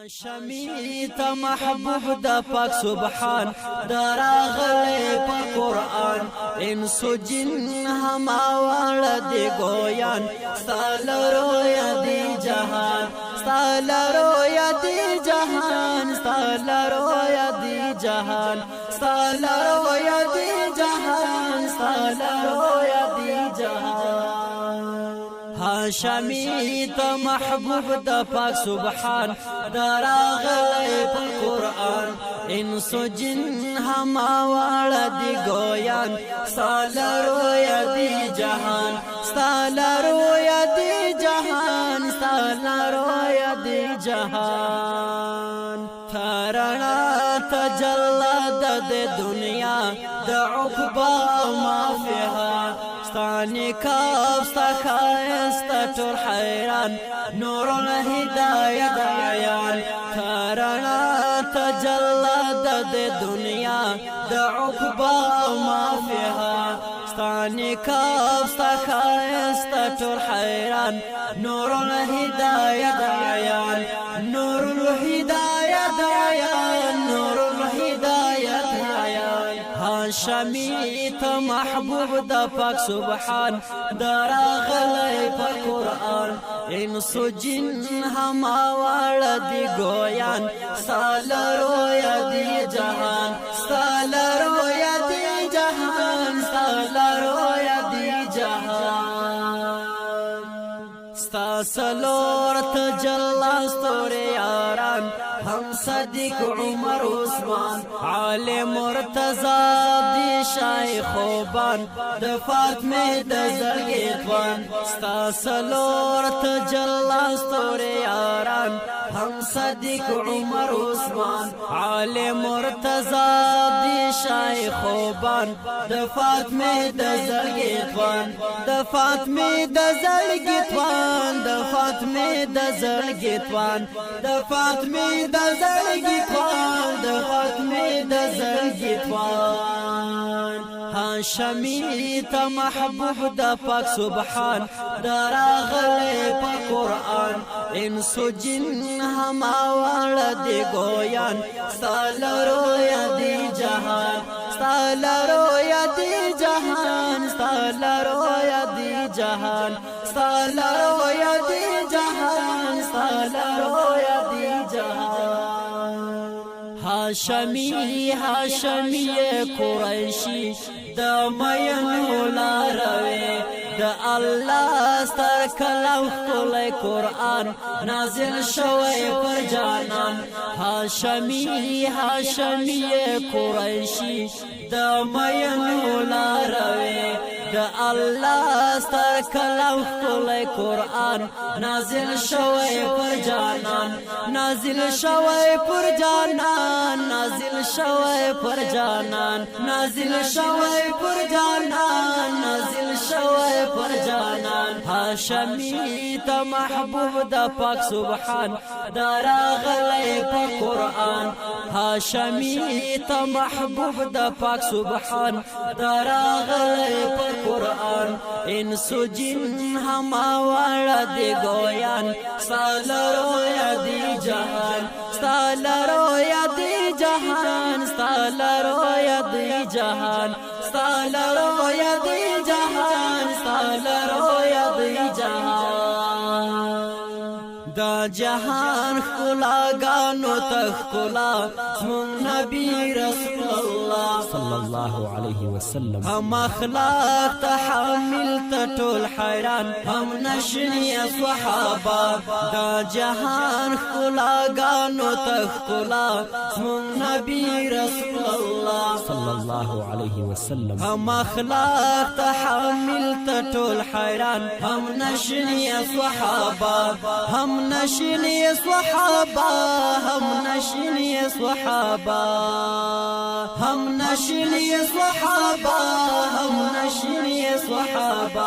هاشمی تا محبوب دا پاک سبحان دراغلی پا قرآن انس و جن هم آوار دی گویان ستال رویا دی جہان ستال رویا دی جہان ستال رویا دی جہان ستال رویا دی جہان ستال رویا دی جہان هاشمی تا محبوب دا پاک سبحان دراغلی پا قرآن انس و جن هم آوار دی گویان ستال رویا دی جہان ستال رویا دی جہان ستال رویا دی جہان تھرنا تجلد دی دنیا دا عقبا ما فیها ستانی کاف ستا خائستا ٹور حیران نور الہدایت عیان تھرنا تجلد دی دنیا دا عقبا ما فیها ستانی کاف ستا خائستا ٹور حیران نور الہدایت عیان نور الہدایت عیان نور الہدایت عیان هاشمی تا محبوب دا پاک سبحان دراغلی پا قرآن انس و جن هم آوار دی گویان ستال رویا دی جہان ستال رویا دی جہان ستال رویا دی جہان ستا سلور تجلا ستور یاران هم صدیق عمر عثمان علی مرتضی دی شای خوبان د فاطمه د زلگیتوان ستا سلور تجلا ستور یاران هم صدیق عمر عثمان علی مرتضی دی شای خوبان د فاطمه د زلگیتوان د فاطمه د زلگیتوان د فاطمه د زلگیتوان د فاطمه د زلگیتوان د فاطمه د زلگیتوان هاشمی تا محبوب دا پاک سبحان دراغلی پا قرآن انس و جن هم آوار دی گویان ستال رویا دی جہان ستال رویا دی جہان ستال رویا دی جہان ستال رویا دی جہان ستال رویا دی جہان هاشمی هاشمی قریشی دا مینو لاروی دا اللہ ستر کلام کلی قرآن نازل شوی پر جانان هاشمی هاشمی قریشی دا مینو لاروی دا اللہ ستر کلام کلی قرآن نازل شوی پر جانان نازل شوی پر جانان نازل شوی پر جانان نازل شوی پر جانان نازل شوی پر جانان هاشمی تا محبوب دا پاک سبحان دراغلی پا قرآن هاشمی تا محبوب دا پاک سبحان دراغلی پا قرآن انس و جن هم آوار دی گویان ستال رویا دی جہان ستال رویا دی جہان ستال رویا دی جہان ستال رویا دی جہان ستال رویا دی جہان دا جہان خلا گانو تخلا من نبی رسول اللہ صلی اللہ علیہ وسلم هم اخلاق تحمل تطول حیران هم نشنی صحابہ دا جہان خلا گانو تخلا من نبی رسول اللہ صلی اللہ علیہ وسلم هم اخلاق تحمل تطول حیران هم نشنی صحابہ هم نشنی صحابہ هم نشنی صحابہ هم نشنی صحابہ هم نشنی صحابہ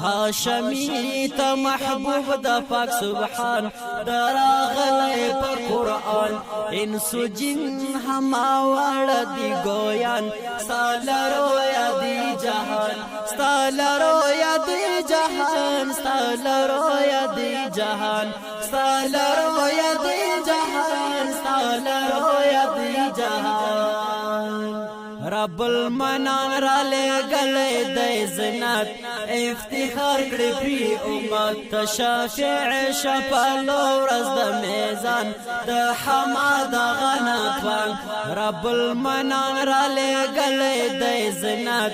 هاشمی تا محبوب دا پاک سبحان دراغلی پا قرآن انس و جن هم آوار دی گویان ستال رویا دی جہان ستال رویا دی جہان ستال رویا دی جہان ستال رویا رب المنان را لے گلے دے زنات افتخار کړی پی امت تشافع شپلو ورځ د میزان د حماد غناتوان رب المنان را لے گلے دے زنات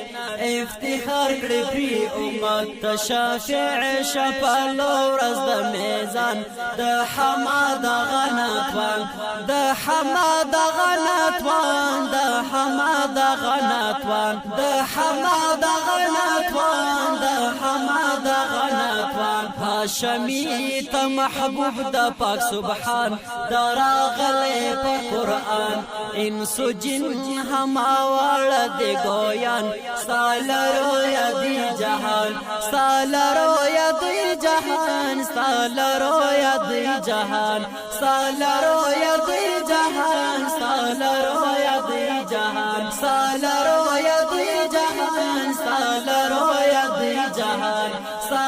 افتخار کړی پی امت تشافع شپلو ورځ د میزان د حماد غناتوان د حماد غناتوان د حماد غناتوان د حماد غناتوان د حماد غناتوان هاشمی ته محبوب د پاک سبحان دراغلی په قرآن انس و جن هما واړه دی ګویان ستا لرو یادی جهان ستا لرو یادی جهان ستا لرو یادی جهان ستا لرو یادی جهان ستا لرو یادی جهان ستا لرو یادی جهان ستا لرو یادی جهان ستا